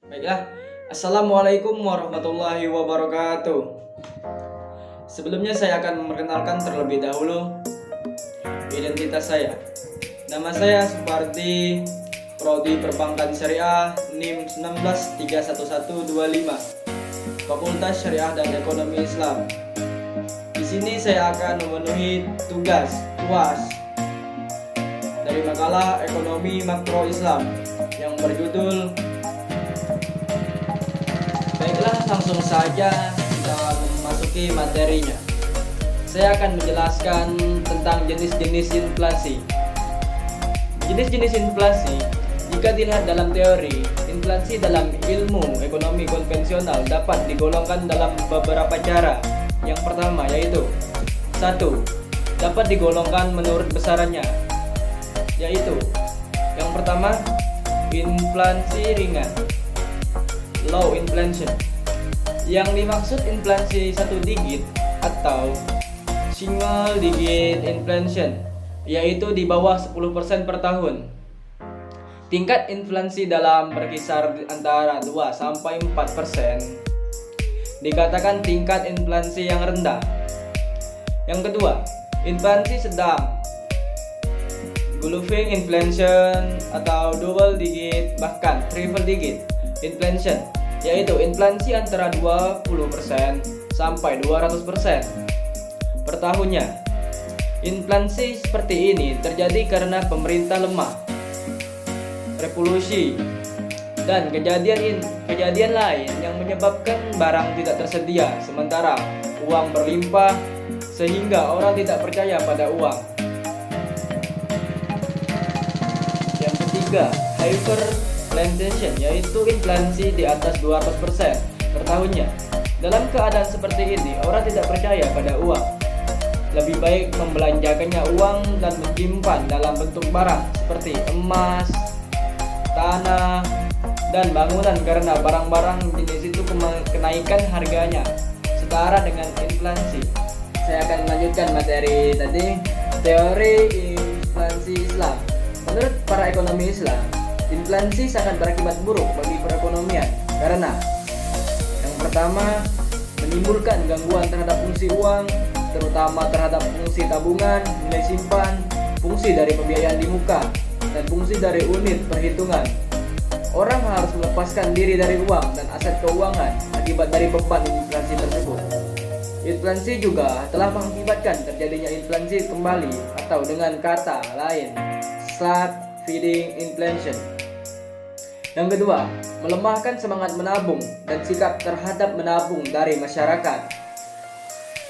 Baiklah, Assalamualaikum warahmatullahi wabarakatuh. Sebelumnya saya akan memperkenalkan terlebih dahulu identitas saya. Nama saya Supardi, Prodi Perbankan Syariah, NIM 1931125, Fakultas Syariah dan Ekonomi Islam. Di sini saya akan memenuhi tugas UAS dari makalah Ekonomi Makro Islam yang berjudul. Baiklah, langsung saja kita memasuki materinya. Saya akan menjelaskan tentang jenis-jenis inflasi. Jenis-jenis inflasi, jika dilihat dalam teori, inflasi dalam ilmu ekonomi konvensional dapat digolongkan dalam beberapa cara. Yang pertama yaitu 1. Dapat digolongkan menurut besarannya, yaitu yang pertama, inflasi ringan, low inflation. Yang dimaksud inflasi satu digit atau single digit inflation, yaitu di bawah 10% per tahun. Tingkat inflasi dalam berkisar antara 2 sampai 4% dikatakan tingkat inflasi yang rendah. Yang kedua, inflasi sedang, glowing inflation atau double digit bahkan triple digit inflation, yaitu inflasi antara 20% sampai 200% per tahunnya. Inflasi seperti ini terjadi karena pemerintah lemah, revolusi, dan kejadian lain yang menyebabkan barang tidak tersedia sementara uang berlimpah sehingga orang tidak percaya pada uang. Yang ketiga, hyperinflation, yaitu inflasi di atas 200% per tahunnya. Dalam keadaan seperti ini, orang tidak percaya pada uang. Lebih baik membelanjakannya uang dan menyimpan dalam bentuk barang seperti emas, tanah, dan bangunan karena barang-barang jenis itu kenaikan harganya setara dengan inflasi. Saya akan melanjutkan materi tadi, teori inflasi Islam. Menurut para ekonomi Islam, inflasi sangat berakibat buruk bagi perekonomian karena yang pertama, menimbulkan gangguan terhadap fungsi uang, terutama terhadap fungsi tabungan, nilai simpan, fungsi dari pembiayaan di muka, dan fungsi dari unit perhitungan. Orang harus melepaskan diri dari uang dan aset keuangan akibat dari beban inflasi tersebut. Inflasi juga telah mengakibatkan terjadinya inflasi kembali atau dengan kata lain, slug feeding inflation. Yang kedua, melemahkan semangat menabung dan sikap terhadap menabung dari masyarakat.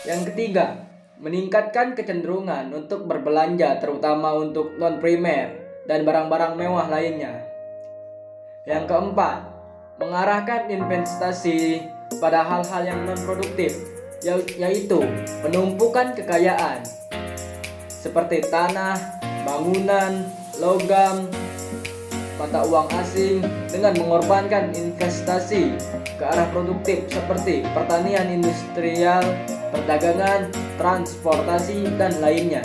Yang ketiga, meningkatkan kecenderungan untuk berbelanja terutama untuk non-primer dan barang-barang mewah lainnya. Yang keempat, mengarahkan investasi pada hal-hal yang non-produktif, yaitu penumpukan kekayaan seperti tanah, bangunan, logam, mata uang asing dengan mengorbankan investasi ke arah produktif seperti pertanian industrial, perdagangan, transportasi, dan lainnya.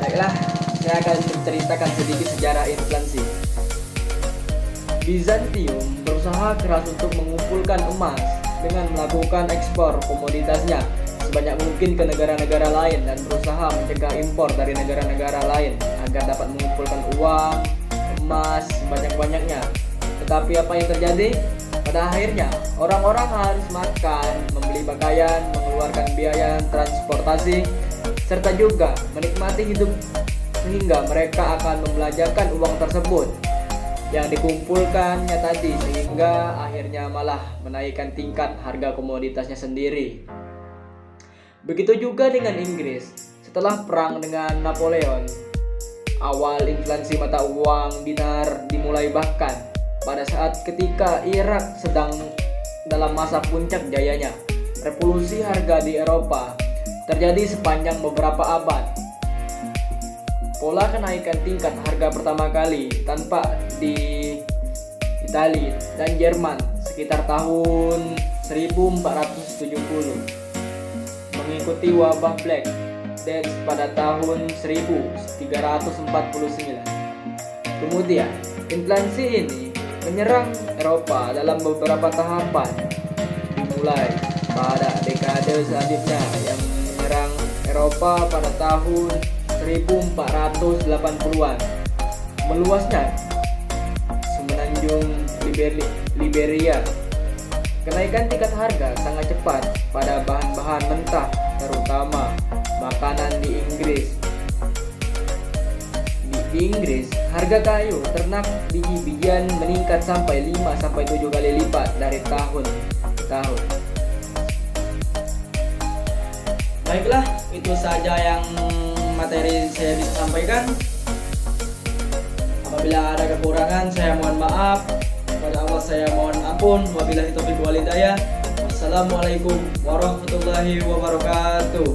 Baiklah, saya akan menceritakan sedikit sejarah inflasi. Bizantium berusaha keras untuk mengumpulkan emas dengan melakukan ekspor komoditasnya sebanyak mungkin ke negara-negara lain dan berusaha mencegah impor dari negara-negara lain agar dapat mengumpulkan uang, emas sebanyak-banyaknya. Tetapi apa yang terjadi? Pada akhirnya, orang-orang harus makan, membeli pakaian, mengeluarkan biaya transportasi, serta juga menikmati hidup sehingga mereka akan membelanjakan uang tersebut yang dikumpulkannya tadi sehingga akhirnya malah menaikkan tingkat harga komoditasnya sendiri. Begitu juga dengan Inggris. Setelah perang dengan Napoleon, awal inflasi mata uang dinar dimulai, bahkan pada saat ketika Irak sedang dalam masa puncak jayanya. Revolusi harga di Eropa terjadi sepanjang beberapa abad. Pola kenaikan tingkat harga pertama kali tanpa di Italia dan Jerman sekitar tahun 1470, mengikuti wabah Black Death pada tahun 1349. Kemudian Inflasi ini menyerang Eropa dalam beberapa tahapan, dimulai pada dekade selanjutnya yang menyerang Eropa pada tahun 1480-an. Meluasnya semenanjung Liberia. Kenaikan tingkat harga sangat cepat pada bahan-bahan mentah, terutama makanan di Inggris. Di Inggris, harga kayu ternak biji-bijian meningkat sampai 5-7 kali lipat dari tahun ke tahun. Baiklah, itu saja yang materi saya bisa sampaikan. Apabila ada kekurangan, saya mohon maaf. Kepada Allah saya mohon ampun. Wabillahi taufiq wal hidayah. Wassalamualaikum warahmatullahi wabarakatuh.